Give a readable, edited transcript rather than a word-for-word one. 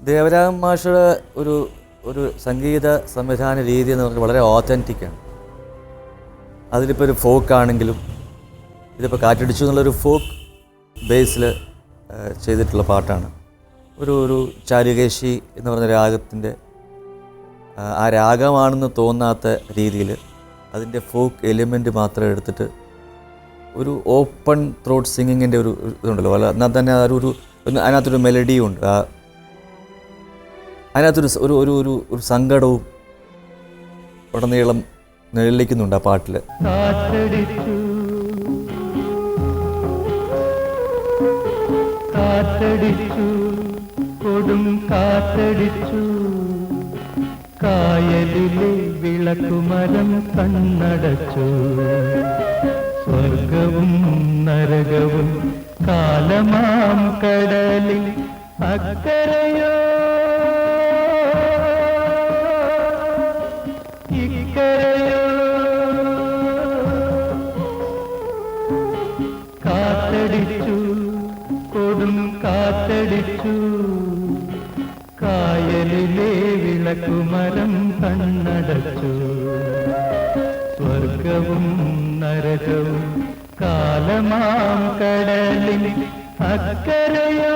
ദേവരാജൻ മാഷയുടെ ഒരു ഒരു സംഗീത സംവിധാന രീതി എന്ന് പറഞ്ഞാൽ വളരെ ഓതൻറ്റിക്കാണ്. അതിലിപ്പോൾ ഒരു ഫോക്ക് ആണെങ്കിലും ഇതിപ്പോൾ കാറ്റടിച്ചു എന്നുള്ളൊരു ഫോക്ക് ബേസിൽ ചെയ്തിട്ടുള്ള പാട്ടാണ്. ഒരു ചാരുകേശി എന്ന് പറഞ്ഞ രാഗത്തിൻ്റെ ആ രാഗമാണെന്ന് തോന്നാത്ത രീതിയിൽ അതിൻ്റെ ഫോക്ക് എലിമെൻറ്റ് മാത്രം എടുത്തിട്ട് ഒരു ഓപ്പൺ ത്രോട്ട് സിംഗിങ്ങിൻ്റെ ഒരു ഇതുണ്ടല്ലോ. എന്നാൽ തന്നെ അതിനകത്തൊരു മെലഡിയും ഉണ്ട്. അതിനകത്തൊരു ഒരു ഒരു ഒരു ഒരു സങ്കടവും ഉടനീളം നിഴലിക്കുന്നുണ്ട് ആ പാട്ടിൽ. കായലിലെ വിളക്കുമരം കണ്ണടച്ചു, സ്വർഗവും നരകവും കാലമാം കടലിൽ അക്കരയോ ഇക്കരയോ കാറ്റടിച്ചു, കൊടും കാറ്റടിച്ചു, കായലിലെ വിളക്കുമരം കണ്ണടച്ചു, സ്വർഗവും നരകവും കാലമാം കടലിൽ അക്കരയോ